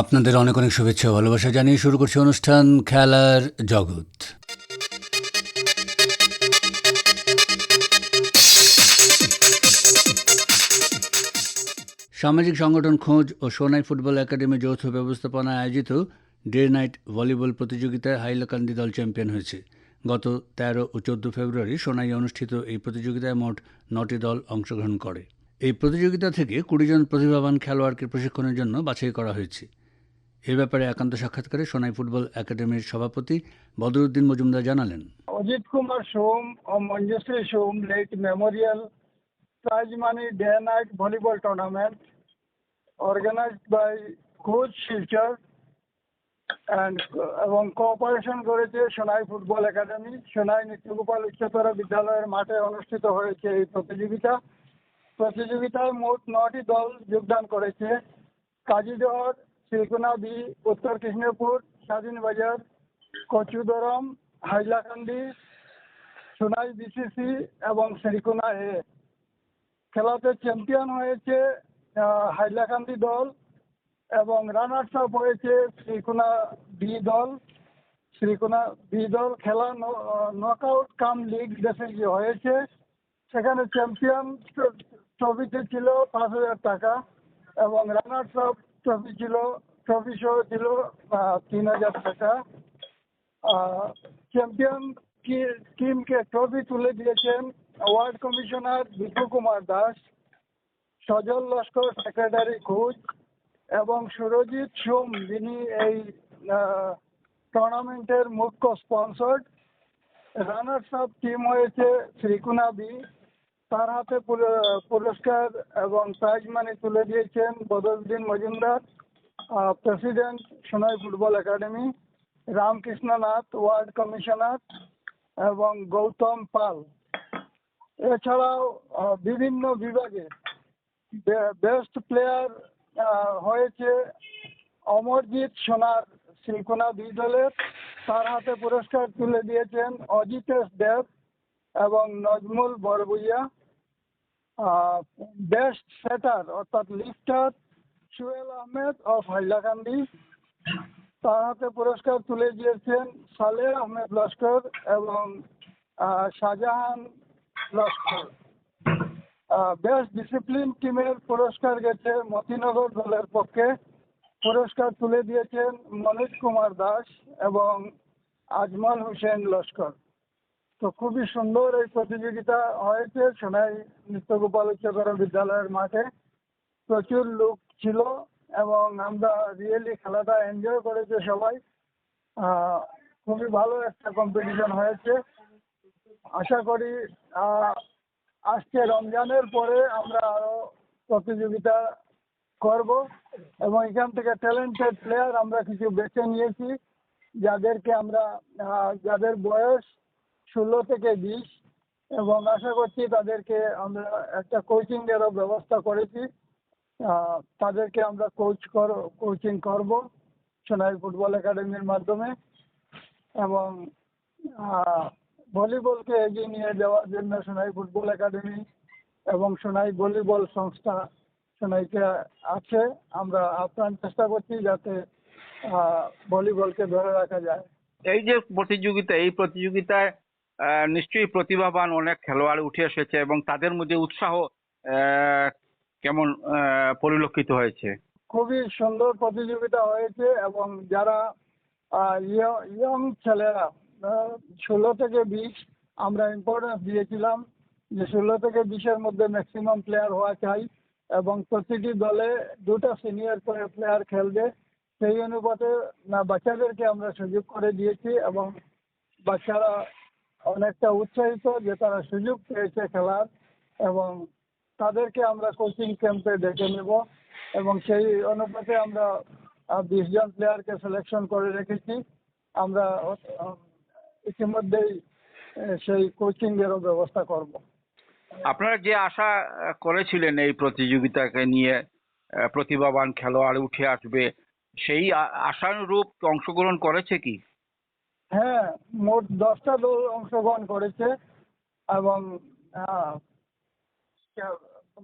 আপনাদের অনেক অনেক শুভেচ্ছা ও ভালোবাসা জানিয়ে শুরু করছি অনুষ্ঠান খেলার জগৎ। সামাজিক সংগঠন খোঁজ ও সোনাই ফুটবল একাডেমি যৌথ ব্যবস্থাপনায় আয়োজিত ডে নাইট ভলিবল প্রতিযোগিতায় হাইলাকান্দি দল চ্যাম্পিয়ন হয়েছে। গত 13 ও 14 ফেব্রুয়ারি সোনাইয়ে অনুষ্ঠিত এই প্রতিযোগিতায় মোট 9টি দল অংশগ্রহণ করে। এই প্রতিযোগিতা থেকে 20 জন প্রতিভাবান খেলোয়াড়কে প্রশিক্ষণের জন্য বাছাই করা হয়েছে। এ ব্যাপারে একান্ত সাক্ষাৎকারে সোনাই ফুটবল একাডেমির সভাপতি বদরুদ্দিন মজুমদার জানালেন, অজিত কুমার সোম ও Manjushree Som late memorial prize money day night volleyball tournament organized by coach Silchar এবং কোঅপারেশন করেছে সোনাই ফুটবল একাডেমি। সোনাই নিত্যগোপাল উচ্চতর বিদ্যালয়ের মাঠে অনুষ্ঠিত হয়েছে এই প্রতিযোগিতায় মোট 9টি দল যোগদান করেছে। কাজীদহর, শ্রীকোনা বি, উত্তর কৃষ্ণপুর, স্বাধীনবাজার, কচুদরম, হাইলাকান্দি, সোনাই বিসিসি এবং শ্রীকোনা এ। খেলাতে চ্যাম্পিয়ন হয়েছে হাইলাকান্দি দল এবং রানার্স আপ হয়েছে শ্রীকোনা বি দল। শ্রীকোনা বি দল খেলা নকআউট কাম লিগ বেসিসে হয়েছে। সেখানে চ্যাম্পিয়ন ট্রফিতে ছিল 5,000 টাকা এবং রানার্স আপ ট্রফি সহ ছিল 3,000 টাকা। চ্যাম্পিয়ন টিমকে ট্রফি তুলে দিয়েছেন ওয়ার্ড কমিশনার বিপু কুমার দাস, সজল লস্কর সেক্রেটারি কোচ এবং সুরজিৎ সোম, যিনি এই টুর্নামেন্টের মুখ্য স্পন্সর। রানার্স আপ টিম হয়েছে শ্রীকোনা বি, তার হাতে পুরস্কার এবং প্রাইজ মানি তুলে দিয়েছেন Badruddin Majumdar, president Sonai football academy, Ramkrishnanath ward commissioner এবং গৌতম পাল। এছাড়াও বিভিন্ন বিভাগে বেস্ট প্লেয়ার হয়েছে অমরজিৎ সোনার শ্রীকোনা বি দলের, তার হাতে পুরস্কার তুলে দিয়েছেন অজিতেশ দেব এবং নজমুল বরবুইয়া। বেস্ট সেটার অর্থাৎ লিফটার সুহেল আহমেদ অফ হাইলাকান্দি, তার হাতে পুরস্কার তুলে দিয়েছেন সালেহ আহমেদ লস্কর এবং শাহজাহান লস্কর। বেস্ট ডিসিপ্লিন টিমের পুরস্কার গেছে মতিনগর দলের পক্ষে, পুরস্কার তুলে দিয়েছেন মনোজ কুমার দাস এবং আজমল হোসেন লস্কর। তো খুবই সুন্দর এই প্রতিযোগিতা হয়েছে সোনাই নিত্যগোপাল উচ্চতর বিদ্যালয়ের মাঠে। প্রচুর লোক ছিল এবং আমরা রিয়েলি খেলাটা এনজয় করেছে সবাই। খুবই ভালো একটা কম্পিটিশন হয়েছে। আশা করি আজকে রমজানের পরে আমরা আরো প্রতিযোগিতা করব এবং এখান থেকে ট্যালেন্টেড প্লেয়ার আমরা কিছু বেছে নিয়েছি, যাদেরকে আমরা যাদের বয়স 16 থেকে 20 এবং আশা করছি তাদেরকে আমরা একটা কোচিংয়েরও ব্যবস্থা করেছি। তাদেরকে আমরা কোচিং করব সোনাই ফুটবল একাডেমির মাধ্যমে এবং ভলিবলকে এগিয়ে নিয়ে যাওয়ার জন্য সোনাই ফুটবল একাডেমি এবং সোনাই ভলিবল সংস্থা সোনাইতে আছে। আমরা আপ্রাণ চেষ্টা করছি যাতে ভলিবলকে ধরে রাখা যায়। এই যে প্রতিযোগিতা, এই প্রতিযোগিতায় নিশ্চয়ই প্রতিভাবান অনেক খেলোয়াড় উঠে এসেছে এবং তাদের মধ্যে উৎসাহ কেমন পরিলক্ষিত হয়েছে? খুবই সুন্দর প্রতিযোগিতা হয়েছে এবং যারা ইয়ং ছেলেরা 16 থেকে 20 আমরা ইম্পর্টেন্স দিয়েছিলাম যে 16 থেকে 20-এর মধ্যে ম্যাক্সিমাম প্লেয়ার হওয়া চাই এবং প্রতিটি দলে 2টা সিনিয়র করে প্লেয়ার খেলবে। সেই অনুপাতে বাচ্চাদেরকে আমরা সুযোগ করে দিয়েছি এবং বাচ্চারা অনেকটা উৎসাহিত যে তারা সুযোগ পেয়েছে খেলার এবং তাদেরকে আমরা কোচিং ক্যাম্পে ডেকে নেব এবং সেই অনুপাতে আমরা 20 জন প্লেয়ারকে সিলেকশন করে রেখেছি। আমরা ইতিমধ্যেই সেই কোচিংয়েরও ব্যবস্থা করব। আপনারা যে আশা করেছিলেন এই প্রতিযোগিতাকে নিয়ে প্রতিভাবান খেলোয়াড় উঠে আসবে, সেই আশানুরূপ অংশগ্রহণ করেছে কি? হ্যাঁ, মোট 10টা দল অংশগ্রহণ করেছে এবং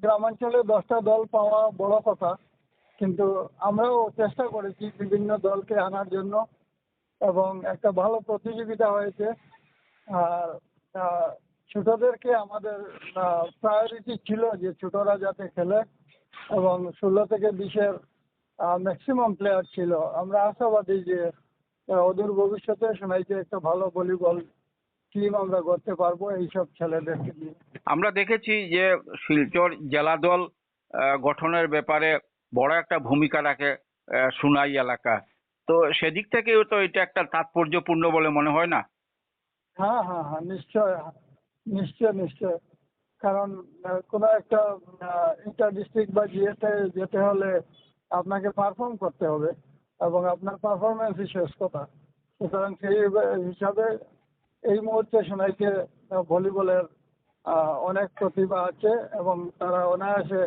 গ্রামাঞ্চলে 10টা দল পাওয়া বড় কথা। কিন্তু আমরাও চেষ্টা করেছি বিভিন্ন দলকে আনার জন্য এবং একটা ভালো প্রতিযোগিতা হয়েছে। আর ছোটদেরকে আমাদের প্রায়োরিটি ছিল যে ছোটরা যাতে খেলে এবং 16 থেকে 20-এর ম্যাক্সিমাম প্লেয়ার ছিল। আমরা আশাবাদী যে অদূর ভবিষ্যতে সোনাইতে একটা ভালো ভলিবল টিম আমরা করতে পারবো এইসব ছেলেদেরকে নিয়ে। আমরা দেখেছি যে শিলচর জেলা দল গঠনের ব্যাপারে বড় একটা ভূমিকা রাখে সুনাই এলাকা। তো সেদিক থেকেও তো এটা একটা তাৎপর্যপূর্ণ বলে মনে হয় না? হ্যাঁ হ্যাঁ হ্যাঁ, নিশ্চয় নিশ্চয় নিশ্চয়। কারণ কোনো একটা ইন্টার ডিস্ট্রিক্ট বা জিএতে যেতে হলে আপনাকে পারফর্ম করতে হবে এবং আপনার পারফরমেন্সই শেষ কথা। সুতরাং সেই হিসাবে এই মুহূর্তে সোনাইতে ভলিবলের অনেক প্রতিভা আছে এবং তারা অনায়াসে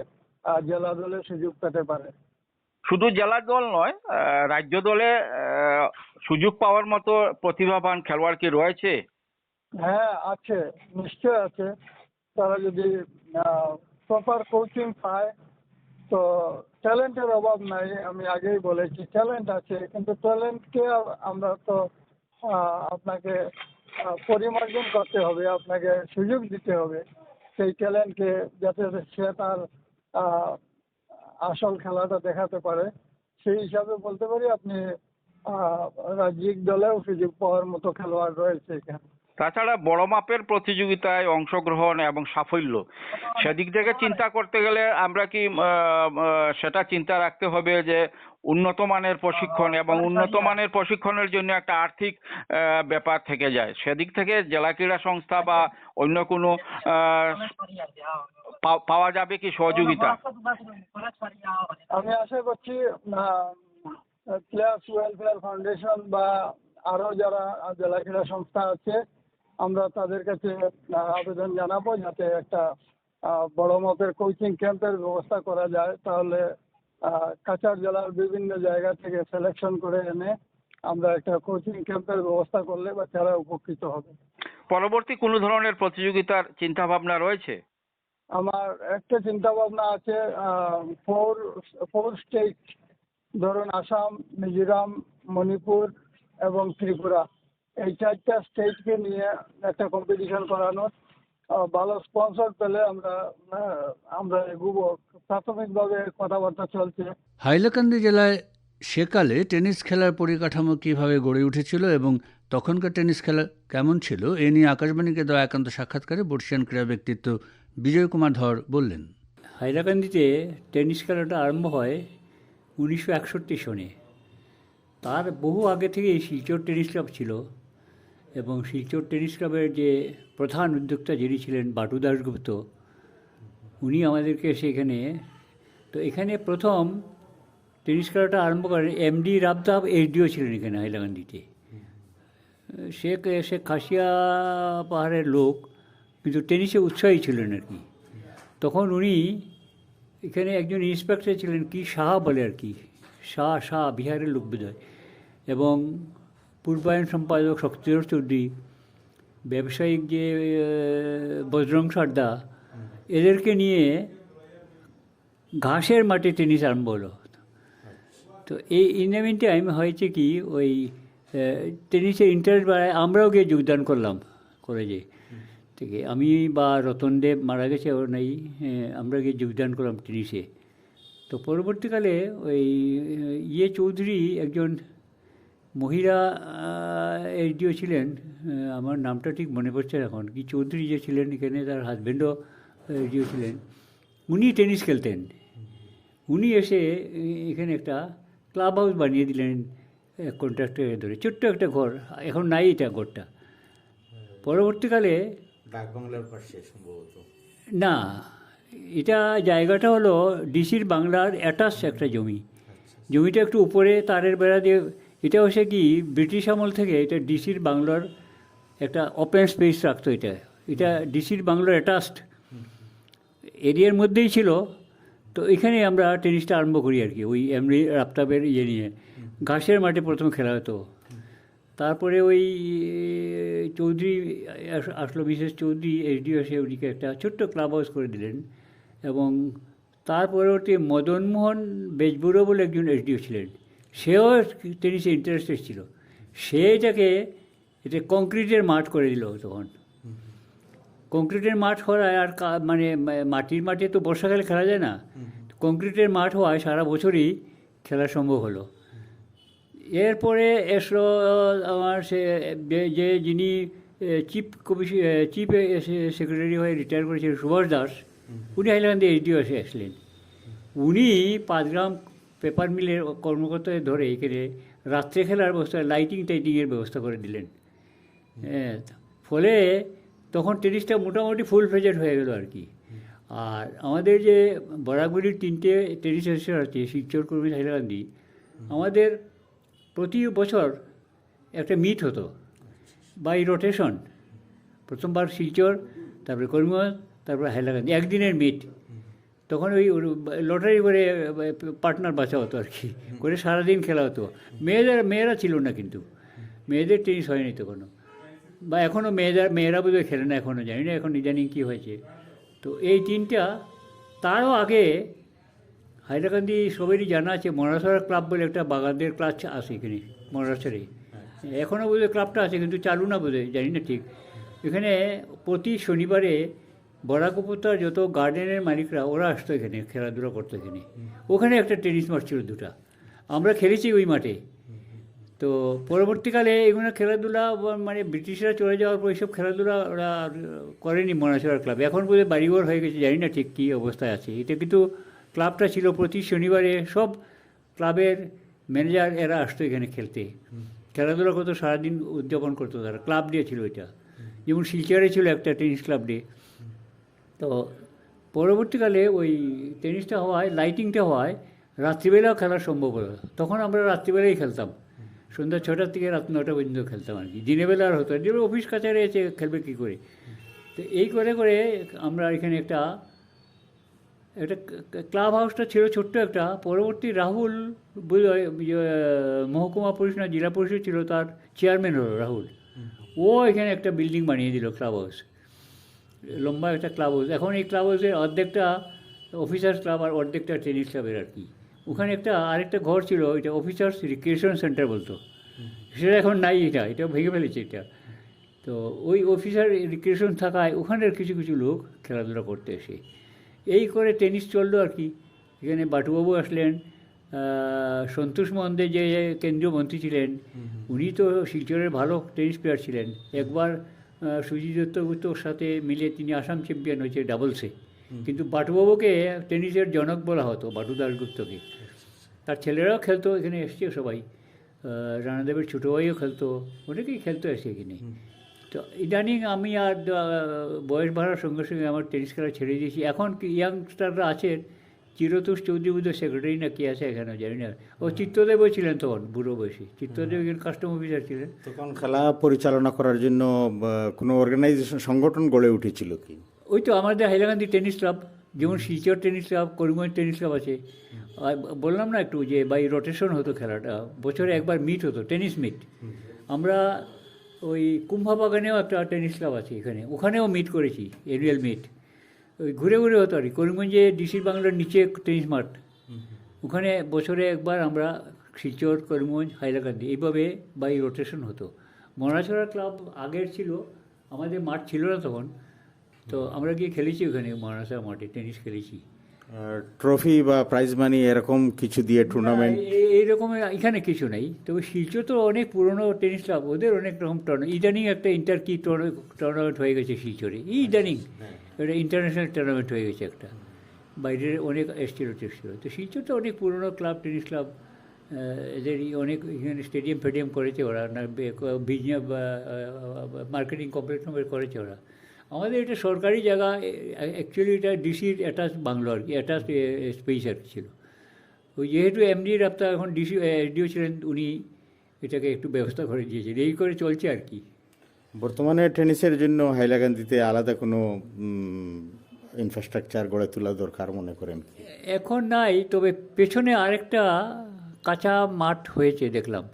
জেলা দলে সুযোগ পেতে পারে। শুধু জেলা দল নয়, রাজ্য দলে সুযোগ পাওয়ার মতো প্রতিভাবান খেলোয়াড় কি রয়েছে? হ্যাঁ আছে, নিশ্চয় আছে। তারা যদি প্রপার কোচিং পায় তো ট্যালেন্টের অভাব নাই। আমি আগেই বলেছি ট্যালেন্ট আছে, কিন্তু ট্যালেন্টকে আমরা তো আপনাকে পরিমার্জন করতে হবে, আপনাকে সুযোগ দিতে হবে সেই ট্যালেন্টকে, যাতে সে তার আসল খেলাটা দেখাতে পারে। সেই হিসাবে বলতে পারি আপনি রাজ্যিক দলেও সুযোগ পাওয়ার মতো খেলোয়াড় রয়েছে এখানে। তাছাড়া বড় মাপের প্রতিযোগিতায় অংশগ্রহণ এবং সাফল্য, সেদিক থেকে চিন্তা করতে গেলে আমরা কি সেটা চিন্তা রাখতে হবে যে উন্নত মানের প্রশিক্ষণ, এবং উন্নত মানের প্রশিক্ষণের জন্য একটা আর্থিক ব্যাপার থেকে যায়। সেদিক থেকে জেলা ক্রীড়া সংস্থা বা অন্য কোনো পাওয়া যাবে কি সহযোগিতা? আমি আশা করছি প্লেয়ার্স ওয়েলফেয়ার ফাউন্ডেশন বা আরও যারা জেলা ক্রীড়া সংস্থা আছে আমরা তাদের কাছে আবেদন জানাবো যাতে একটা বড় মাপের কোচিং ক্যাম্পের ব্যবস্থা করা যায়। তাহলে কাছাড় জেলার বিভিন্ন জায়গা থেকে সিলেকশন করে এনে আমরা একটা কোচিং ক্যাম্পের ব্যবস্থা করলে বাচ্চারা উপকৃত হবে। পরবর্তী কোনো ধরনের প্রতিযোগিতার চিন্তা ভাবনা রয়েছে? আমার একটা চিন্তা ভাবনা আছে, ফোর স্টেট, ধরুন আসাম, মিজোরাম, মণিপুর এবং ত্রিপুরা, এই 4টা স্টেটকে নিয়ে একটা কম্পিটিশন করানোর। ভালো স্পন্সর পেলে আমরা এগুবো। প্রাথমিকভাবে কথাবার্তা চলছে। হাইলাকান্দি জেলায় সেকালে টেনিস খেলার পরিকাঠামো কিভাবে গড়ে উঠেছিল এবং তখনকার টেনিস খেলা কেমন ছিল, এ নিয়ে আকাশবাণীকে দেওয়া একান্ত সাক্ষাৎকারে বর্ষিয়ান ক্রীড়া ব্যক্তিত্ব বিজয় কুমার ধর বললেন। হাইলাকান্দিতে টেনিস খেলাটা আরম্ভ হয় 1961 সনে। তার বহু আগে থেকেই শিলচর টেনিস ক্লাব ছিল এবং শিলচর টেনিস ক্লাবের যে প্রধান উদ্যোক্তা যিনি ছিলেন বাটু দাশগুপ্ত, উনি আমাদেরকে সেখানে, তো এখানে প্রথম টেনিস খেলাটা আরম্ভ করেন এমডি রাবদাব এইচডিও ছিলেন এখানে হাইলাকান্দিতে। সে খাসিয়া পাহাড়ের লোক, কিন্তু টেনিসে উৎসাহী ছিলেন আর কি। তখন উনি এখানে একজন ইন্সপেক্টর ছিলেন, কি শাহ বলে আর কি, শাহ বিহারের লোক বোধহয়, এবং পূর্বায়ন সম্পাদক শক্তিধর চৌধুরী, ব্যবসায়িক যে বজরং সারদা, এদেরকে নিয়ে ঘাসের মাঠে টেনিস আরম্ভ হলো। তো এই ইন দ্য মিন টাইম হয়েছে কি, ওই টেনিসের ইন্টারেস্ট বাড়ায় আমরাও গিয়ে যোগদান করলাম কলেজে থেকে। আমি বা রতন দেব মারা গেছে ওর নাই, আমরা গিয়ে যোগদান করলাম টেনিসে। তো পরবর্তীকালে ওই চৌধুরী একজন মহিলা এইচডিও ছিলেন, আমার নামটা ঠিক মনে পড়ছে এখন, কি চৌধুরী যে ছিলেন এখানে, তার হাজব্যান্ডও এইচডিও ছিলেন, উনি টেনিস খেলতেন। উনি এসে এখানে একটা ক্লাব হাউস বানিয়ে দিলেন কন্ট্রাক্টরের ধরে, ছোট্ট একটা ঘর, এখন নাই এটা ঘরটা। পরবর্তীকালে ডাকবাংলার পাশে সম্ভবত না, এটা জায়গাটা হলো ডিসির বাংলার অ্যাটাচ একটা জমি। জমিটা একটু উপরে তারের বেড়া দিয়ে, এটা হচ্ছে কি ব্রিটিশ আমল থেকে এটা ডিসির বাংলার একটা ওপেন স্পেস রাখতো। এটা ডিসির বাংলার অ্যাটাচড এরিয়ার মধ্যেই ছিল। তো এখানে আমরা টেনিসটা আরম্ভ করি আর কি, ওই এমনি রাপ্তাবের নিয়ে। ঘাসের মাঠে প্রথম খেলা হতো। তারপরে ওই চৌধুরী আসলো, মিসেস চৌধুরী এইচডিও, এসে ওদিকে একটা ছোট্ট ক্লাব হাউস করে দিলেন এবং তার পরবর্তী মদনমোহন বেজবুড়ো বলে একজন এসডিও ছিলেন, সেও টেনিসে ইন্টারেস্টেড ছিল। সে এটা কংক্রিটের মাঠ করে দিল তখন। কংক্রিটের মাঠ হওয়ায় আর মানে মাটির মাঠে তো বর্ষাকালে খেলা যায় না, কংক্রিটের মাঠ হওয়ায় সারা বছরই খেলা সম্ভব হলো। এরপরে এসলো আমার যিনি চিফ সেক্রেটারি হয়ে রিটায়ার করেছিলেন সুভাষ দাস, উনি হাইলাকান্দি এসডিও আসলেন। উনি 5 গ্রাম পেপার মিলের কর্মকর্তাদের ধরে এখানে রাত্রে খেলার ব্যবস্থা, টাইটিংয়ের ব্যবস্থা করে দিলেন। হ্যাঁ, ফলে তখন টেনিসটা মোটামুটি ফুল ফ্লেজেড হয়ে গেল আর কি। আর আমাদের যে বরাকগুড়ির 3টে টেনিস অ্যাসোসিয়েশন আছে, শিলচর, কুর্মিটোলা, হাইলাকান্দি, আমাদের প্রতি বছর একটা মিট হতো বাই রোটেশন। প্রথমবার শিলচর, তারপরে করিমগঞ্জ, তারপরে হাইলাকান্দি, একদিনের মিট। তখন ওই লটারি করে পার্টনার বাঁচা হতো আর কি, করে সারাদিন খেলা হতো। মেয়েরা ছিল না, কিন্তু মেয়েদের টেনিস হয়নি তখনও, বা এখনও মেয়েরা বোধহয় খেলে না, এখনও জানি না, এখন ইদানিং কী হয়েছে। তো এই 3টা, তারও আগে হাইলাকান্দি সবারই জানা আছে মরাসরা ক্লাব বলে একটা বাগানদের ক্লাব আছে এখানে মরাসরে, এখনও বোধহয় ক্লাবটা আছে, কিন্তু চালু না বোধহয়, জানি না ঠিক। এখানে প্রতি শনিবারে বরাক উপত্যকার যত গার্ডেনের মালিকরা ওরা আসতো এখানে খেলাধুলা করতো এখানে। ওখানে একটা টেনিস মাঠ ছিল 2টা, আমরা খেলেছি ওই মাঠে। তো পরবর্তীকালে এগুলো খেলাধুলা মানে ব্রিটিশরা চলে যাওয়ার পর এইসব খেলাধুলা ওরা করেনি মনাসরা ক্লাব। এখন বোধহয় বাড়িঘর হয়ে গেছে, জানি না ঠিক কী অবস্থায় আছে এটা, কিন্তু ক্লাবটা ছিল প্রতি শনিবারে। সব ক্লাবের ম্যানেজার এরা আসতো এখানে খেলতে, খেলাধুলা করতো, সারাদিন উদযাপন করতো তারা। ক্লাব ডে ছিল এটা, যেমন শিলচরে ছিল একটা টেনিস ক্লাব ডে। তো পরবর্তীকালে ওই টেনিসটা হওয়ায়, লাইটিংটা হওয়ায় রাত্রিবেলাও খেলা সম্ভব হলো। তখন আমরা রাত্রিবেলাই খেলতাম, সন্ধ্যা 6টার থেকে রাত 9টা পর্যন্ত খেলতাম আর কি। দিনের বেলা আর হতো, যেগুলো অফিস কাছারি এসে খেলবে কী করে। তো এই করে করে আমরা এখানে একটা ক্লাব হাউসটা ছিল ছোট্ট একটা। পরবর্তী রাহুল মহকুমা পরিষদ না জেলা পরিষদ ছিল, তার চেয়ারম্যান হলো রাহুল। ও এখানে একটা বিল্ডিং বানিয়ে দিল, ক্লাব হাউস, লম্বা একটা ক্লাব হাউস। এখন এই ক্লাব হাউসের অর্ধেকটা অফিসার্স ক্লাব আর অর্ধেকটা টেনিস ক্লাবের আর কি। ওখানে আরেকটা ঘর ছিল, এটা অফিসার্স রিক্রিয়েশন সেন্টার বলতো, সেটা এখন নাই, এটা ভেঙে ফেলেছে এটা। তো ওই অফিসার রিক্রিয়েশন থাকায় ওখানের কিছু কিছু লোক খেলাধুলা করতে এসে এই করে টেনিস চললো আর কি। এখানে বাটুবাবু আসলেন, সন্তোষ মহন্তে যে কেন্দ্রীয় মন্ত্রী ছিলেন, উনি তো শিলচরের ভালো টেনিস প্লেয়ার ছিলেন। একবার সুজিত দত্তগুপ্তর সাথে মিলে তিনি আসাম চ্যাম্পিয়ন হয়েছে ডাবলসে। কিন্তু বাটুবাবুকে টেনিসের জনক বলা হতো, বাটু দাশগুপ্তকে। তার ছেলেরাও খেলতো, এখানে এসছে সবাই, রানাদেবের ছোটো ভাইও খেলতো, অনেকেই খেলতো এসে এখানে। তো ইদানিং আমি আর বয়স বাড়ার সঙ্গে সঙ্গে আমার টেনিস খেলা ছেড়ে দিয়েছি। এখন ইয়াংস্টাররা আছেন, চিরতোষ চৌধুরী বোধহয় সেক্রেটারি না কি আছে এখানে, জানি না। ও চিত্তদেবও ছিলেন তখন, বুড়ো বয়সী চিত্তদেব এখানে কাস্টম অফিসার ছিলেন। তখন খেলা পরিচালনা করার জন্য কোনো অর্গানাইজেশন, সংগঠন গড়ে উঠেছিল কি? ওই তো আমাদের হাইলাকান্দি টেনিস ক্লাব, যেমন Silchar tennis club, Karimganj tennis club আছে। আর বললাম না একটু যে বাই রোটেশন হতো খেলাটা, বছরে একবার মিট হতো, টেনিস মিট। আমরা ওই কুম্ভাবাগানেও একটা টেনিস ক্লাব আছে এখানে, ওখানেও মিট করেছি, এনুয়াল মিট। ওই ঘুরে ঘুরে হতো আর কি। করিমগঞ্জে ডিসির বাংলার নিচে টেনিস মাঠ, ওখানে বছরে একবার আমরা শিলচর, করিমগঞ্জ, হাইলাকান্দি এইভাবে বাই রোটেশন হতো। মনাছড়া ক্লাব আগের ছিল, আমাদের মাঠ ছিল না তখন, তো আমরা গিয়ে খেলেছি ওখানে মনাছড়া মাঠে টেনিস খেলেছি। ট্রফি বা প্রাইজ মানি এরকম কিছু দিয়ে টুর্নামেন্ট এইরকম এখানে কিছু নেই। তবে শিলচর তো অনেক পুরনো টেনিস ক্লাব, ওদের অনেক রকম টুর্নামেন্ট। ইদানিং একটা ইন্টার-কি টুর্নামেন্ট হয়ে গেছে শিলচরে, ইদানিং একটা ইন্টারন্যাশনাল টুর্নামেন্ট হয়ে গেছে একটা, বাইরের অনেক এসছিল। তো শিলচর তো অনেক পুরনো ক্লাব, টেনিস ক্লাব, এদের অনেক এখানে স্টেডিয়াম ফেডিয়াম করেছে ওরা, না বিজনেস মার্কেটিং কমপ্লেক্স করেছে ওরা। আমাদের এটা সরকারি জায়গা, অ্যাকচুয়ালি এটা ডিসির অ্যাটাচ বাংলো আর কি, অ্যাটাচ স্পেস আর কি ছিল। ওই যেহেতু এমডি রাপ্তা এখন ডিসি এসডিও ছিলেন, উনি এটাকে একটু ব্যবস্থা করে দিয়েছেন, এই করে চলছে আর কি। বর্তমানে টেনিসের জন্য হাইলাকান্দিতে আলাদা কোনো ইনফ্রাস্ট্রাকচার গড়ে তোলা দরকার মনে করেন? এখন নাই, তবে পেছনে আরেকটা কাঁচা মাঠ হয়েছে দেখলাম।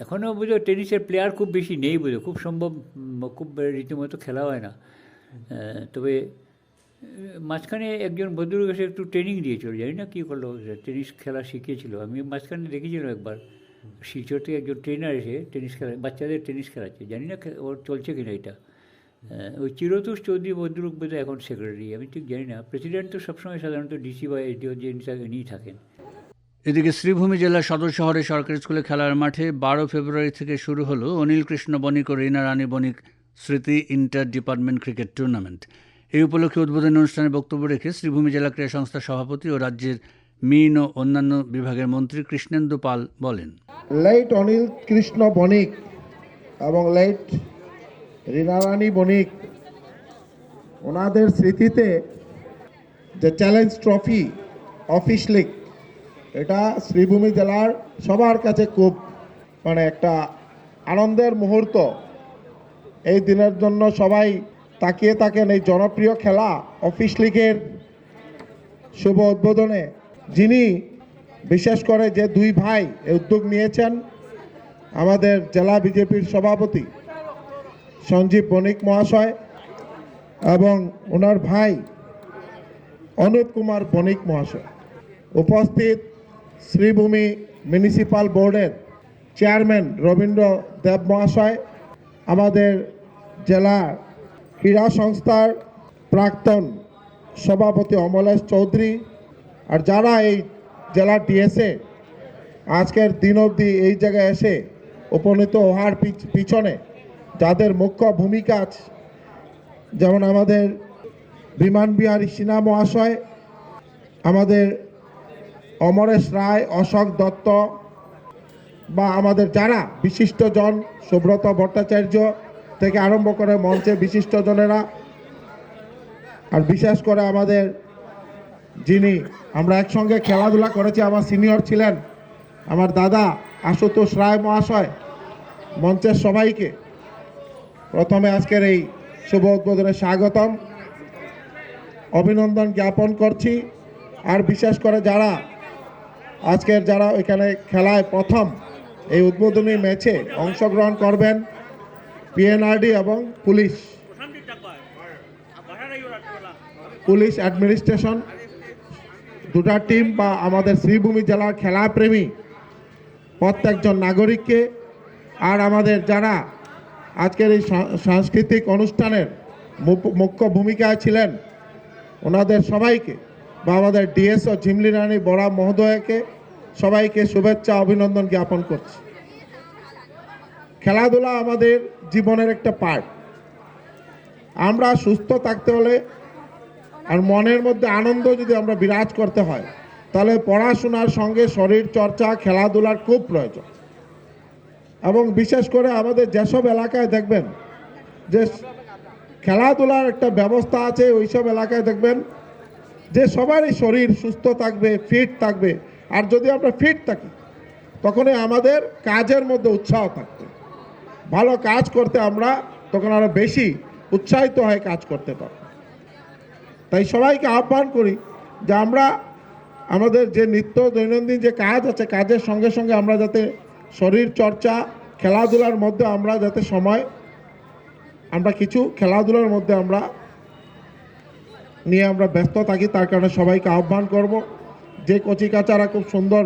এখনও বুঝো টেনিসের প্লেয়ার খুব বেশি নেই বুঝো, খুব সম্ভব খুব রীতিমতো খেলা হয় না। তবে মাঝখানে একজন ভদ্রলোক এসে একটু ট্রেনিং দিয়েছিল, জানি না কী করলো, টেনিস খেলা শিখিয়েছিল। আমি মাঝখানে দেখেছিলাম একবার শিলচর থেকে একজন ট্রেনার এসে টেনিস খেলা, বাচ্চাদের টেনিস খেলাচ্ছে, জানি না ওর চলছে কিনা এটা। ওই চিরতুষ চৌধুরী ভদ্রলোক বোধহয় এখন সেক্রেটারি, আমি ঠিক জানি না। প্রেসিডেন্ট তো সবসময় সাধারণত ডিসি বা এসডিও যে নিয়ে থাকেন। এদিকে শ্রীভূমি জেলার সদর শহরে সরকারি স্কুলে খেলার মাঠে 12 ফেব্রুয়ারি থেকে শুরু হলো অনিল কৃষ্ণ বণিক ও রীনা রানী বণিক স্মৃতি ইন্টার ডিপার্টমেন্ট ক্রিকেট টুর্নামেন্ট। এই উপলক্ষে উদ্বোধনী অনুষ্ঠানে বক্তব্য রেখে শ্রীভূমি জেলা ক্রীড়া সংস্থার সভাপতি ও রাজ্যের মিন ও অন্যান্য বিভাগের মন্ত্রী কৃষ্ণেন্দু পাল বলেন, লেট অনিল কৃষ্ণ বণিক এবং লেট রীনা রানী বণিক ওনাদের স্মৃতিতে যে চ্যালেঞ্জ ট্রফি অফিস লিগ, এটা শ্রীভূমি জেলার সবার কাছে খুব একটা আনন্দের মুহূর্ত। এই দিনের জন্য সবাই তাকিয়ে থাকেন। এই জনপ্রিয় খেলা অফিস লিগের শুভ উদ্বোধনে যিনি বিশেষ করে যে দুই ভাই এই উদ্যোগ নিয়েছেন, আমাদের জেলা বিজেপির সভাপতি সঞ্জীব বণিক মহাশয় এবং ওনার ভাই অনুপ কুমার বণিক মহাশয়, উপস্থিত শ্রীভূমি মিউনিসিপাল বোর্ডের চেয়ারম্যান রবীন্দ্র দেব মহাশয়, আমাদের জেলা ক্রীড়া সংস্থার প্রাক্তন সভাপতি অমলেশ চৌধুরী, আর যারা এই জেলার ডিএসএ আজকের দিন অবধি এই জায়গায় এসে উপনীত হওয়ার পিছনে যাদের মুখ্য ভূমিকা আছে, যেমন আমাদের বিমান বিহারী সিনহা মহাশয়, আমাদের অমরেশ রায়, অশোক দত্ত, বা আমাদের যারা বিশিষ্টজন সুব্রত ভট্টাচার্য থেকে আরম্ভ করে মঞ্চে বিশিষ্টজনেরা, আর বিশেষ করে আমাদের যিনি আমরা একসঙ্গে খেলাধুলা করেছি, আমার সিনিয়র ছিলেন আমার দাদা আশুতোষ রায় মহাশয়, মঞ্চের সবাইকে প্রথমে আজকের এই শুভ উদ্বোধনে স্বাগতম, অভিনন্দন জ্ঞাপন করছি। আর বিশেষ করে যারা এখানে খেলায় প্রথম এই উদ্বোধনী ম্যাচে অংশগ্রহণ করবেন, পিএনআরডি এবং পুলিশ অ্যাডমিনিস্ট্রেশন দুটা টিম বা আমাদের শ্রীভূমি জেলার খেলাপ্রেমী প্রত্যেকজন নাগরিককে, আর আমাদের যারা আজকের এই সাংস্কৃতিক অনুষ্ঠানের মুখ্য ভূমিকায় ছিলেন ওনাদের সবাইকে, বা আমাদের ডিএসও ঝিমলি রানী বড়া মহোদয়কে সবাইকে শুভেচ্ছা অভিনন্দন জ্ঞাপন করছি। খেলাধুলা আমাদের জীবনের একটা পার্ট। আমরা সুস্থ থাকতে হলে আর মনের মধ্যে আনন্দ যদি আমরা বিরাজ করতে হয়, তাহলে পড়াশোনার সঙ্গে শরীর চর্চা খেলাধুলার খুব প্রয়োজন। এবং বিশেষ করে আমাদের যেসব এলাকায় দেখবেন যে খেলাধুলার একটা ব্যবস্থা আছে, ওইসব এলাকায় দেখবেন যে সবারই শরীর সুস্থ থাকবে, ফিট থাকবে। আর যদি আমরা ফিট থাকি তখনই আমাদের কাজের মধ্যে উৎসাহ থাকবে, ভালো কাজ করতে আমরা তখন আরও বেশি উৎসাহিত হয়ে কাজ করতে পারব। তাই সবাইকে আহ্বান করি যে আমরা আমাদের যে নিত্য দৈনন্দিন যে কাজ আছে, কাজের সঙ্গে সঙ্গে আমরা যাতে শরীর চর্চা খেলাধুলার মধ্যে আমরা যাতে সময় আমরা কিছু খেলাধুলার মধ্যে আমরা নিয়ে আমরা ব্যস্ত থাকি। তার কারণে সবাইকে আহ্বান করব যে কচিকাচারা খুব সুন্দর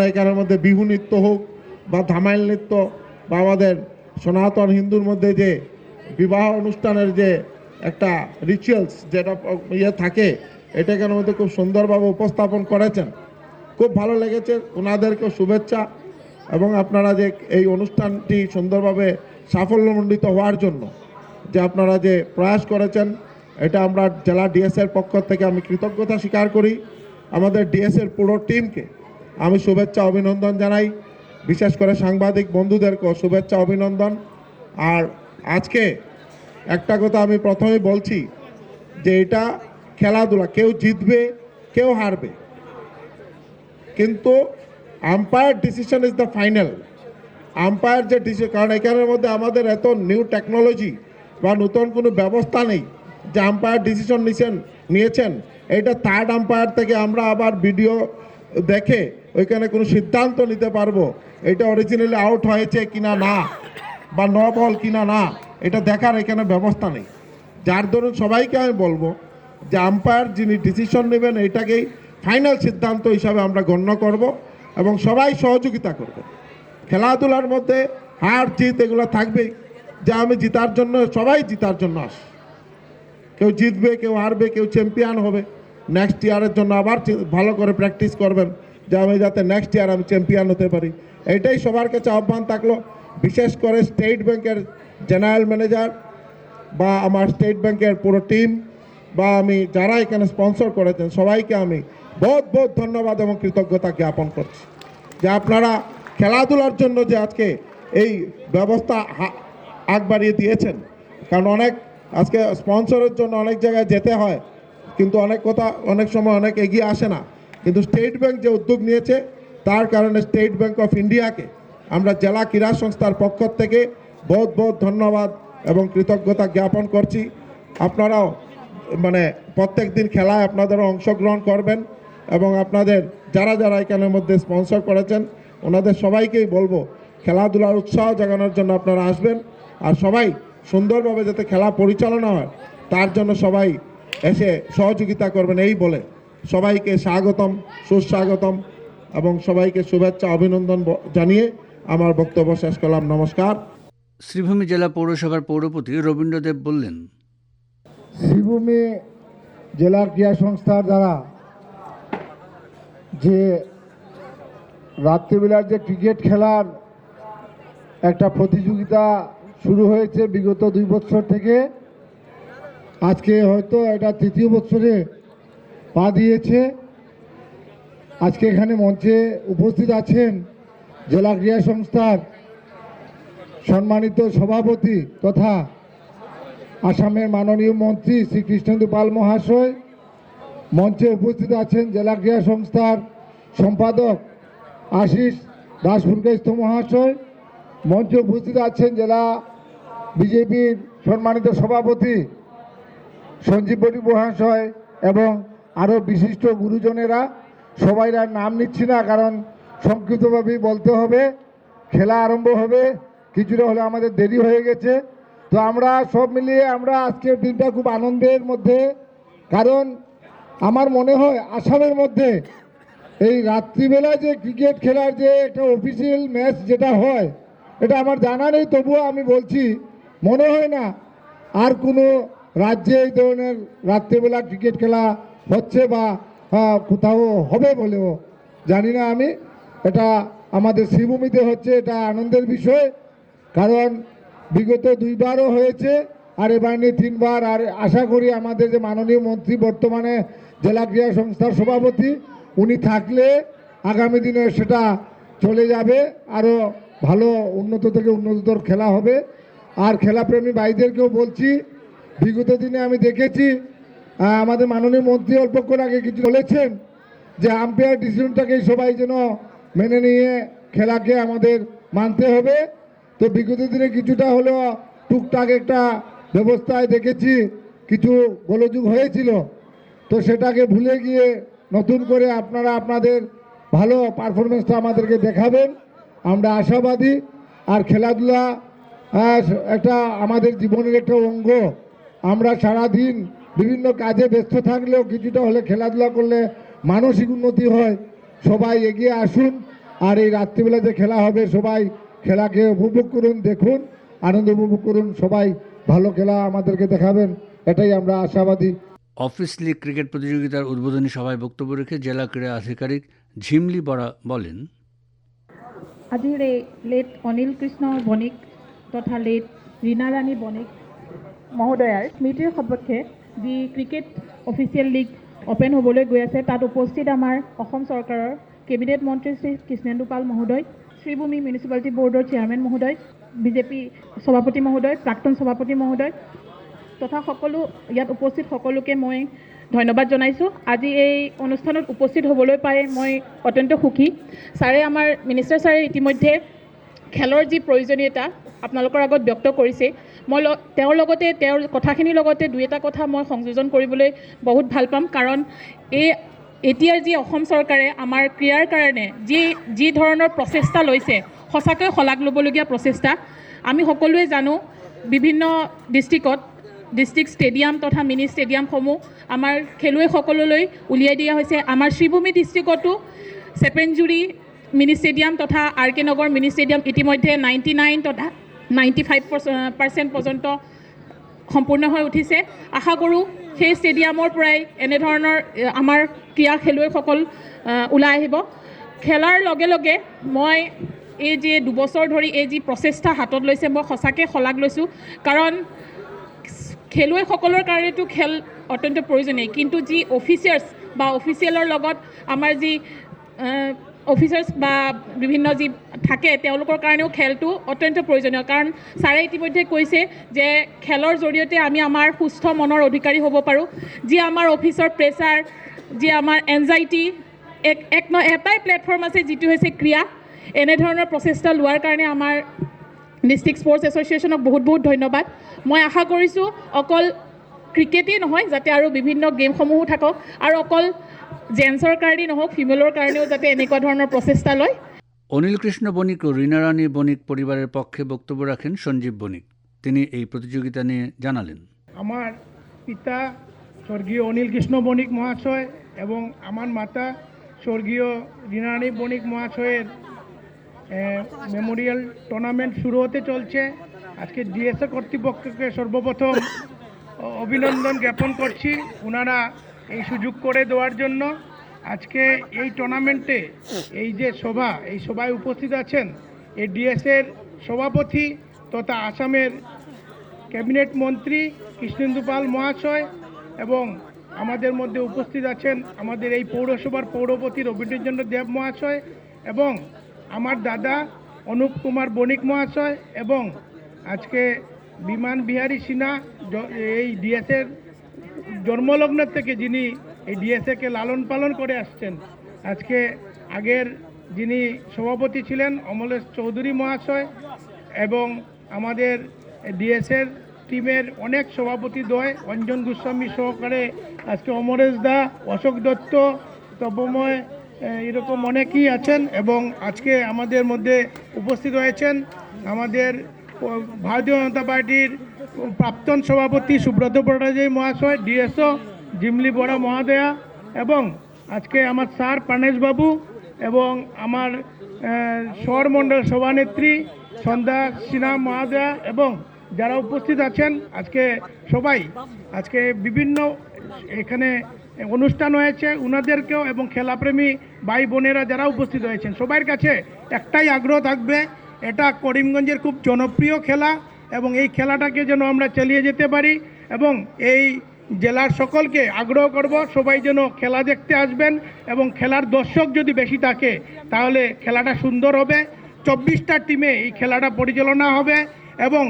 এখানের মধ্যে বিহু নৃত্য হোক বা ধামাইল নৃত্য বা আমাদের সনাতন হিন্দুর মধ্যে যে বিবাহ অনুষ্ঠানের যে একটা রিচুয়ালস যেটা থাকে, এটা এখানের মধ্যে খুব সুন্দরভাবে উপস্থাপন করেছেন, খুব ভালো লেগেছে। ওনাদেরকেও শুভেচ্ছা। এবং আপনারা যে এই অনুষ্ঠানটি সুন্দরভাবে সাফল্যমণ্ডিত হওয়ার জন্য যে আপনারা যে প্রয়াস করেছেন, এটা আমরা জেলা ডিএসের পক্ষ থেকে আমি কৃতজ্ঞতা স্বীকার করি। আমাদের ডিএসের পুরো টিমকে আমি শুভেচ্ছা অভিনন্দন জানাই, বিশেষ করে সাংবাদিক বন্ধুদেরকেও শুভেচ্ছা অভিনন্দন। আর আজকে একটা কথা আমি প্রথমেই বলছি যে এটা খেলাধুলা, কেউ জিতবে কেউ হারবে, কিন্তু umpire decision is the final. Umpire যে ডিসিশন, কারণ এখানের মধ্যে আমাদের এত নিউ টেকনোলজি বা নতুন কোনো ব্যবস্থা নেই যে আম্পায়ার ডিসিশন নিয়েছেন এটা থার্ড আম্পায়ার থেকে আমরা আবার ভিডিও দেখে ওইখানে কোনো সিদ্ধান্ত নিতে পারবো এটা অরিজিনালি আউট হয়েছে কিনা না বা নো বল কিনা না, এটা দেখার এখানে ব্যবস্থা নেই। যার দরুন সবাইকে আমি বলবো যে আম্পায়ার যিনি ডিসিশন নেবেন এটাকেই ফাইনাল সিদ্ধান্ত হিসাবে আমরা গণ্য করব এবং সবাই সহযোগিতা করবে। খেলাধুলার মধ্যে হার জিত এগুলো থাকবেই, যে আমি জিতার জন্য, সবাই জিতার জন্য আসে, কেউ জিতবে, কেউ হারবে, কেউ চ্যাম্পিয়ন হবে। নেক্সট ইয়ারের জন্য আবার ভালো করে প্র্যাকটিস করবেন যে আমি যাতে নেক্সট ইয়ার আমি চ্যাম্পিয়ন হতে পারি। এটাই সবার কাছে আহ্বান থাকলো, বিশেষ করে স্টেট ব্যাংকের জেনারেল ম্যানেজার বা আমার স্টেট ব্যাংকের পুরো টিম বা আমি যারা এখানে স্পন্সর করেছেন সবাইকে আমি বহুত বহুত ধন্যবাদ এবং কৃতজ্ঞতা জ্ঞাপন করছি যে আপনারা খেলাধুলার জন্য যে আজকে এই ব্যবস্থা আগ বাড়িয়ে দিয়েছেন। কারণ আজকে স্পন্সরের জন্য অনেক জায়গায় যেতে হয়, কিন্তু অনেক সময় অনেক এগিয়ে আসে না। কিন্তু স্টেট ব্যাংক যে উদ্যোগ নিয়েছে তার কারণে স্টেট ব্যাংক অফ ইন্ডিয়াকে আমরা জেলা ক্রীড়া সংস্থার পক্ষ থেকে বহুত বহুত ধন্যবাদ এবং কৃতজ্ঞতা জ্ঞাপন করছি। আপনারাও প্রত্যেক দিন খেলায় আপনাদেরও অংশগ্রহণ করবেন এবং আপনাদের যারা যারা এখানের মধ্যে স্পন্সর করেছেন ওনাদের সবাইকেই বলবো খেলাধুলার উৎসাহ জাগানোর জন্য আপনারা আসবেন, আর সবাই সুন্দরভাবে যাতে খেলা পরিচালনা হয় তার জন্য সবাই এসে সহযোগিতা করবেন এই বলে সবাইকে স্বাগতম, সুস্বাগতম এবং সবাইকে শুভেচ্ছা অভিনন্দন জানিয়ে আমার বক্তব্য শেষ করলাম। নমস্কার। শ্রীভূমি জেলা পৌরসভার পৌরপতি রবীন্দ্রদেব বললেন, শ্রীভূমি জেলা ক্রীড়া সংস্থার দ্বারা যে রাত্রিবেলার যে ক্রিকেট খেলার একটা প্রতিযোগিতা শুরু হয়েছে বিগত 2 বছর থেকে, আজকে হয়তো এটা 3য় বছরে পা দিয়েছে। আজকে এখানে মঞ্চে উপস্থিত আছেন জেলা ক্রীড়া সংস্থার সম্মানিত সভাপতি তথা আসামের মাননীয় মন্ত্রী শ্রী কৃষ্ণেন্দু পাল মহাশয়। মঞ্চে উপস্থিত আছেন জেলা ক্রীড়া সংস্থার সম্পাদক আশিস দাসপুরকাইস্থ মহাশয়। মঞ্চে উপস্থিত আছেন জেলা বিজেপির সম্মানিত সভাপতি সঞ্জীব বড়ি মহাশয় এবং আরও বিশিষ্ট গুরুজনেরা। সবাইরা নাম নিচ্ছি না, কারণ সংক্ষিপ্তভাবেই বলতে হবে, খেলা আরম্ভ হবে, কিছুটা হলে আমাদের দেরি হয়ে গেছে। তো আমরা সব মিলিয়ে আমরা আজকের দিনটা খুব আনন্দের মধ্যে, কারণ আমার মনে হয় আসামের মধ্যে এই রাত্রিবেলা যে ক্রিকেট খেলার যে একটা অফিসিয়াল ম্যাচ যেটা হয় এটা আমার জানা নেই, তবুও আমি বলছি মনে হয় না আর কোনো রাজ্যে এই ধরনের রাত্রিবেলা ক্রিকেট খেলা হচ্ছে বা কোথাও হবে বলেও জানি না আমি। এটা আমাদের শ্রীভূমিতে হচ্ছে, এটা আনন্দের বিষয়, কারণ বিগত 2বারও হয়েছে আর এবার নিয়ে 3বার। আর আশা করি আমাদের যে মাননীয় মন্ত্রী বর্তমানে জেলা ক্রীড়া সংস্থার সভাপতি, উনি থাকলে আগামী দিনে সেটা চলে যাবে, আরও ভালো উন্নত থেকে উন্নততর খেলা হবে। আর খেলাপ্রেমী ভাইদেরকেও বলছি, বিগত দিনে আমি দেখেছি আমাদের মাননীয় মন্ত্রী অল্পক্ষণ আগে কিছু বলেছেন যে আম্পায়ার ডিসিশনটাকে সবাই যেন মেনে নিয়ে খেলাকে আমাদের মানতে হবে। তো বিগত দিনে কিছুটা হলেও টুকটাক একটা ব্যবস্থায় দেখেছি কিছু গোলযোগ হয়েছিল, তো সেটাকে ভুলে গিয়ে নতুন করে আপনারা আপনাদের ভালো পারফরমেন্সটা আমাদেরকে দেখাবেন, আমরা আশাবাদী। আর খেলাধুলা একটা আমাদের জীবনের একটা অঙ্গ। আমরা সারাদিন বিভিন্ন কাজে ব্যস্ত থাকলেও কিছুটা হলে খেলাধুলা করলে মানসিক উন্নতি হয়। সবাই এগিয়ে আসুন, আর এই রাত্রিবেলা যে খেলা হবে সবাই খেলাকে উপভোগ করুন, দেখুন, আনন্দ উপভোগ করুন, সবাই ভালো খেলা আমাদেরকে দেখাবেন, এটাই আমরা আশাবাদী। অফিস লীগ ক্রিকেট প্রতিযোগিতার উদ্বোধনী সভায় বক্তব্য রেখে জেলা ক্রীড়া আধিকারিক ঝিমলি বরা বলেন, আজিৰ এই লেট অনিল কৃষ্ণ বণিক তথা লেট ৰীণা ৰাণী বণিক মহোদয়াৰ স্মৃতিৰ সপক্ষে যি ক্ৰিকেট অফিচিয়েল লীগ অপেন হ'বলৈ গৈ আছে, তাত উপস্থিত আমাৰ অসম চৰকাৰৰ কেবিনেট মন্ত্ৰী শ্ৰী কৃষ্ণেন্দু পাল মহোদয়, শ্ৰীভূমি মিউনিচিপালিটি বৰ্ডৰ চেয়াৰমেন মহোদয়, বিজেপি সভাপতি মহোদয়, প্ৰাক্তন সভাপতি মহোদয় তথা সকলো ইয়াত উপস্থিত সকলোকে মই ধন্যবাদ জনাইছোঁ। আজি এই অনুষ্ঠানত উপস্থিত হ'বলৈ পাই মই অত্যন্ত সুখী। ছাৰে আমাৰ মিনিষ্টাৰ ছাৰে ইতিমধ্যে খেলৰ যি প্ৰয়োজনীয়তা আপোনালোকৰ আগত ব্যক্ত কৰিছে, মই তেওঁৰ লগতে তেওঁৰ কথাখিনিৰ লগতে 2এটা কথা মই সংযোজন কৰিবলৈ বহুত ভাল পাম। কাৰণ এতিয়াৰ যি অসম চৰকাৰে আমাৰ ক্ৰীড়াৰ কাৰণে যি ধৰণৰ প্ৰচেষ্টা লৈছে, সঁচাকৈ শলাগ ল'বলগীয়া প্ৰচেষ্টা। আমি সকলোৱে জানো বিভিন্ন ডিষ্ট্ৰিক্টত ডিষ্ট্ৰিক্ট ষ্টেডিয়াম তথা মিনি ষ্টেডিয়ামসমূহ আমাৰ খেলুৱৈসকললৈ উলিয়াই দিয়া হৈছে। আমাৰ শ্ৰীভূমি ডিষ্ট্ৰিক্টতো চেপেনজুৰি মিনি ষ্টেডিয়াম তথা আৰ কে নগৰ মিনি ষ্টেডিয়াম ইতিমধ্যে 99 তথা 95% পৰ্যন্ত সম্পূৰ্ণ হৈ উঠিছে। আশা কৰোঁ সেই ষ্টেডিয়ামৰ পৰাই এনেধৰণৰ আমাৰ ক্ৰীড়া খেলুৱৈসকল ওলাই আহিব। খেলাৰ লগে লগে মই এই যে 2 বছৰ ধৰি এই যি প্ৰচেষ্টা হাতত লৈছে মই সঁচাকৈ শলাগ লৈছোঁ, কাৰণ খেলুৱৈসকলৰ কাৰণেতো খেল অত্যন্ত প্ৰয়োজনীয়, কিন্তু যি অফিচাৰ্ছ বা অফিচিয়েলৰ লগত আমাৰ যি অফিচাৰ্ছ বা বিভিন্ন যি থাকে তেওঁলোকৰ কাৰণেও খেলটো অত্যন্ত প্ৰয়োজনীয়, কাৰণ ছাৰে ইতিমধ্যে কৈছে যে খেলৰ জৰিয়তে আমি আমাৰ সুস্থ মনৰ অধিকাৰী হ'ব পাৰোঁ। যি আমাৰ অফিচৰ প্ৰেছাৰ, যি আমাৰ এনজাইটি, এটাই প্লেটফৰ্ম আছে যিটো হৈছে ক্ৰীড়া। এনেধৰণৰ প্ৰচেষ্টা লোৱাৰ কাৰণে আমাৰ ডিষ্ট্ৰিক্ট স্পৰ্টছ এছ'চিয়েশ্যনক বহুত বহুত ধন্যবাদ। মই আশা কৰিছোঁ অকল ক্ৰিকেটেই নহয়, যাতে আৰু বিভিন্ন গেমসমূহো থাকক, আৰু অকল জেন্টছৰ কাৰণেই নহওক, ফিমেলৰ কাৰণেও যাতে এনেকুৱা ধৰণৰ প্ৰচেষ্টা লয়। অনিল কৃষ্ণ বণিক ও রীনা রানী বণিক পরিবারের পক্ষে বক্তব্য রাখেন সঞ্জীব বণিক। তিনি এই প্রতিযোগিতা নিয়ে জানালেন, আমার পিতা স্বর্গীয় অনিল কৃষ্ণ বণিক মহাশয় এবং আমার মাতা স্বর্গীয় রীনা রানী বণিক মহাশয়ের মেমোরিয়াল টুর্নামেন্ট শুরু হতে চলছে। আজকে ডিএসএ কর্তৃপক্ষকে সর্বপ্রথম অভিনন্দন জ্ঞাপন করছি ওনারা এই সুযোগ করে দেওয়ার জন্য। আজকে এই টুর্নামেন্টে এই যে সভা, এই সভায় উপস্থিত আছেন এই ডিএসএর সভাপতি তথা আসামের ক্যাবিনেট মন্ত্রী কৃষ্ণেন্দু পাল মহাশয়, এবং আমাদের মধ্যে উপস্থিত আছেন আমাদের এই পৌরসভার পৌরপতি রবীন্দ্রচন্দ্র দেব মহাশয়, এবং আমার দাদা অনুপ কুমার বণিক মহাশয়, এবং আজকে বিমান বিহারী সিনহা এই ডিএসএর জন্মলগ্ন থেকে যিনি এই ডিএসএকে লালন পালন করে আসছেন। আজকে আগের যিনি সভাপতি ছিলেন অমলেশ চৌধুরী মহাশয়, এবং আমাদের ডিএসএর টিমের অনেক সভাপতিদ্বয় অঞ্জন গোস্বামী সহকারে আজকে অমরেশ দা, অশোক দত্ত, তপময়, এরকম অনেকেই আছেন। এবং আজকে আমাদের মধ্যে উপস্থিত হয়েছেন আমাদের ভারতীয় জনতা পার্টির প্রাক্তন সভাপতি সুব্রত ভট্টাচার্য মহাশয়, ডিএসও জিমলি বড়া মহাদয়া, এবং আজকে আমার স্যার প্রাণেশবাবু, এবং আমার শহরমণ্ডল সভানেত্রী সন্ধ্যা সিনহা মহাদয়া, এবং যারা উপস্থিত আছেন আজকে সবাই, আজকে বিভিন্ন এখানে অনুষ্ঠান হয়েছে ওনাদেরকেও, এবং খেলাপ্রেমী ভাই বোনেরা যারা উপস্থিত হয়েছেন সবার কাছে একটাই আগ্রহ থাকবে, এটা করিমগঞ্জের খুব জনপ্রিয় খেলা, এবং এই খেলাটাকে যেন আমরা চালিয়ে যেতে পারি, এবং এই জেলার সকলকে আগ্রহ করব সবাই যেন খেলা দেখতে আসবেন, এবং খেলার দর্শক যদি বেশি থাকে তাহলে খেলাটা সুন্দর হবে। 24টা টিমে এই খেলাটা পরিচালনা হবে, এবং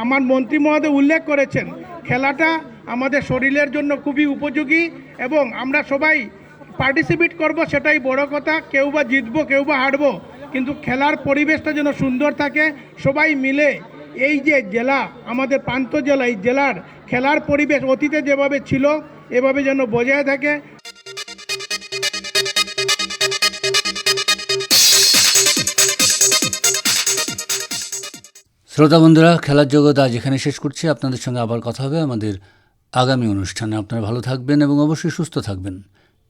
আমার মন্ত্রী মহোদয় উল্লেখ করেছেন খেলাটা আমাদের শরীরের জন্য খুবই উপযোগী, এবং আমরা সবাই পার্টিসিপেট করব, সেটাই বড় কথা। কেউ বা জিতবো, কেউ বা হারবো, কিন্তু খেলার পরিবেশটা যেন সুন্দর থাকে। সবাই মিলে এই যে জেলা, আমাদের প্রান্ত জেলা, এই জেলার খেলার পরিবেশ অতীতে যেভাবে ছিল এভাবে যেন বজায় থাকে। শ্রোতা বন্ধুরা, খেলার জগৎ আজ এখানে শেষ করছি। আপনাদের সঙ্গে আবার কথা হবে আমাদের আগামী অনুষ্ঠানে। আপনারা ভালো থাকবেন এবং অবশ্যই সুস্থ থাকবেন।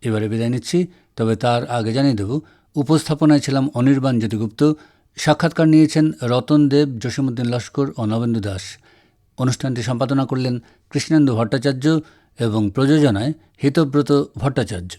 এবারে বিদায় নিচ্ছি, তবে তার আগে জানিয়ে দেব উপস্থাপনায় ছিলাম অনির্বাণ জ্যোতিগুপ্ত, সাক্ষাৎকার নিয়েছেন রতন দেব, জসীমউদ্দিন লস্কর ও নবেন্দু দাস। অনুষ্ঠানটি সম্পাদনা করলেন কৃষ্ণেন্দু ভট্টাচার্য এবং প্রযোজনায় হিতব্রত ভট্টাচার্য।